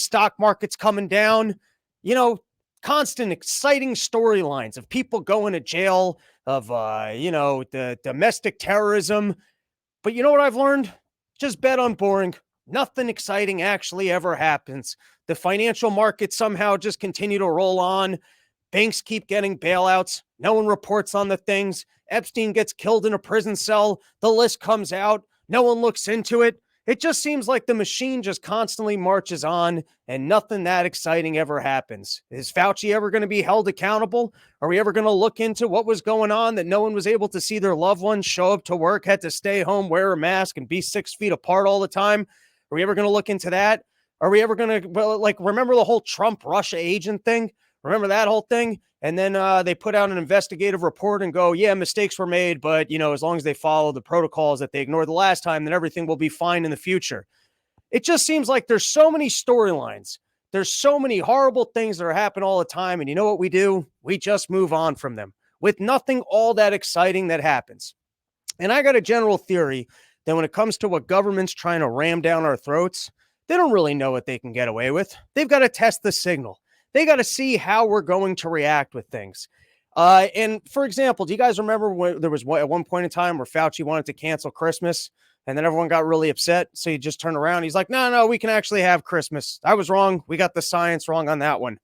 stock market's coming down, you know, constant exciting storylines of people going to jail, of, the domestic terrorism. But you know what I've learned? Just bet on boring. Nothing exciting actually ever happens. The financial markets somehow just continue to roll on. Banks keep getting bailouts. No one reports on the things. Epstein gets killed in a prison cell. The list comes out. No one looks into it. It just seems like the machine just constantly marches on and nothing that exciting ever happens. Is Fauci ever going to be held accountable? Are we ever going to look into what was going on that no one was able to see their loved ones show up to work, had to stay home, wear a mask, and be 6 feet apart all the time? Are we ever going to look into that? Are we ever going to, remember the whole Trump Russia agent thing? Remember that whole thing? And then they put out an investigative report and go, yeah, mistakes were made, but, as long as they follow the protocols that they ignored the last time, then everything will be fine in the future. It just seems like there's so many storylines. There's so many horrible things that are happening all the time. And you know what we do? We just move on from them with nothing all that exciting that happens. And I got a general theory that when it comes to what government's trying to ram down our throats, they don't really know what they can get away with. They've got to test the signal. They got to see how we're going to react with things. And for example, do you guys remember when there was at one point in time where Fauci wanted to cancel Christmas and then everyone got really upset? So he just turned around. He's like, no, we can actually have Christmas. I was wrong. We got the science wrong on that one.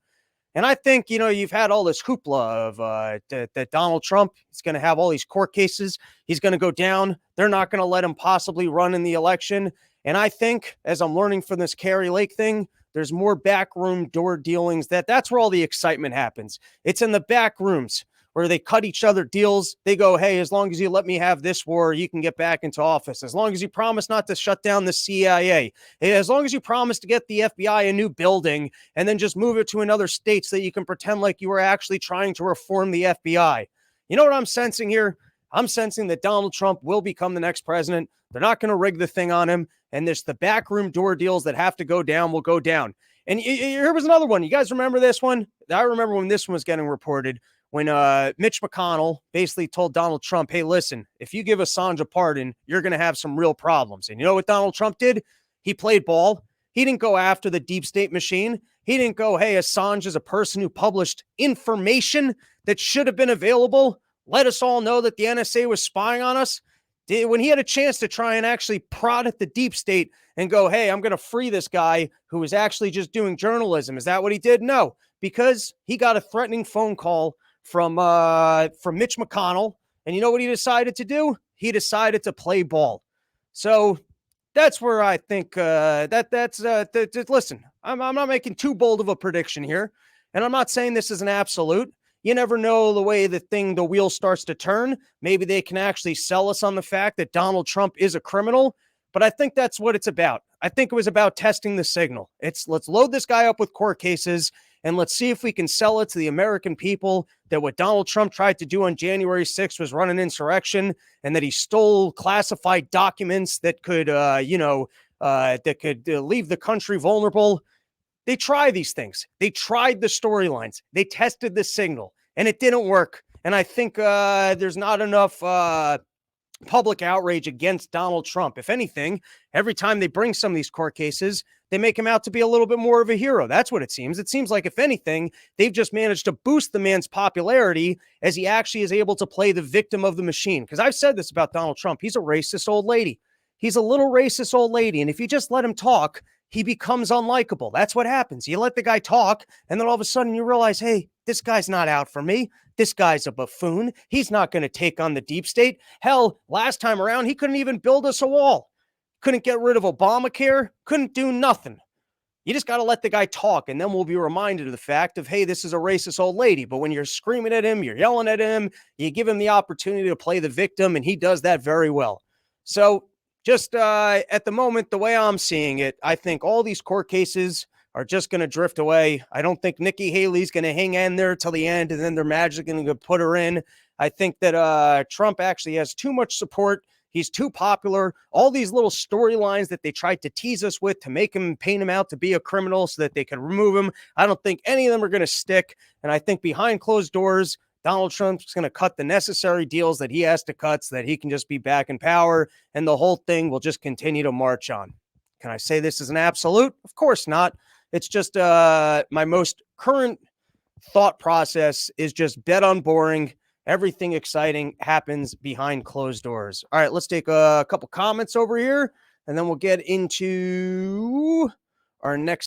And I think, you've had all this hoopla of that Donald Trump is going to have all these court cases. He's going to go down. They're not going to let him possibly run in the election. And I think, as I'm learning from this Kari Lake thing, there's more backroom door dealings. That's where all the excitement happens. It's in the back rooms where they cut each other deals. They go, hey, as long as you let me have this war, you can get back into office. As long as you promise not to shut down the CIA. As long as you promise to get the FBI a new building and then just move it to another state so that you can pretend like you were actually trying to reform the FBI. You know what I'm sensing here? I'm sensing that Donald Trump will become the next president. They're not going to rig the thing on him. And there's the backroom door deals that have to go down will go down. And here was another one. You guys remember this one? I remember when this one was getting reported, when Mitch McConnell basically told Donald Trump, hey, listen, if you give Assange a pardon, you're going to have some real problems. And you know what Donald Trump did? He played ball. He didn't go after the deep state machine. He didn't go, hey, Assange is a person who published information that should have been available. Let us all know that the NSA was spying on us. When he had a chance to try and actually prod at the deep state and go, hey, I'm going to free this guy who was actually just doing journalism. Is that what he did? No, because he got a threatening phone call from Mitch McConnell. And you know what he decided to do? He decided to play ball. So that's where I think listen, I'm not making too bold of a prediction here. And I'm not saying this is an absolute. You never know the way the wheel starts to turn. Maybe they can actually sell us on the fact that Donald Trump is a criminal. But I think that's what it's about. I think it was about testing the signal. Let's load this guy up with court cases and let's see if we can sell it to the American people that what Donald Trump tried to do on January 6th was run an insurrection and that he stole classified documents that could, leave the country vulnerable. They try these things. They tried the storylines. They tested the signal, and it didn't work. And I think there's not enough public outrage against Donald Trump. If anything, every time they bring some of these court cases, they make him out to be a little bit more of a hero. That's what it seems. It seems like, if anything, they've just managed to boost the man's popularity as he actually is able to play the victim of the machine. Because I've said this about Donald Trump. He's a racist old lady. He's a little racist old lady. And if you just let him talk, he becomes unlikable. That's what happens. You let the guy talk, and then all of a sudden you realize, hey, this guy's not out for me. This guy's a buffoon. He's not going to take on the deep state. Hell, last time around, he couldn't even build us a wall. Couldn't get rid of Obamacare. Couldn't do nothing. You just got to let the guy talk, and then we'll be reminded of the fact of, hey, this is a racist old lady. But when you're screaming at him, you're yelling at him, you give him the opportunity to play the victim, and he does that very well. So just at the moment, the way I'm seeing it, I think all these court cases are just going to drift away. I don't think Nikki Haley's going to hang in there till the end, and then they're magically going to put her in. I think that Trump actually has too much support. He's too popular. All these little storylines that they tried to tease us with to make him, paint him out to be a criminal so that they can remove him, I don't think any of them are going to stick. And I think behind closed doors, Donald Trump's going to cut the necessary deals that he has to cut so that he can just be back in power, and the whole thing will just continue to march on. Can I say this is an absolute? Of course not. It's just my most current thought process is just dead on boring. Everything exciting happens behind closed doors. All right, let's take a couple comments over here, and then we'll get into our next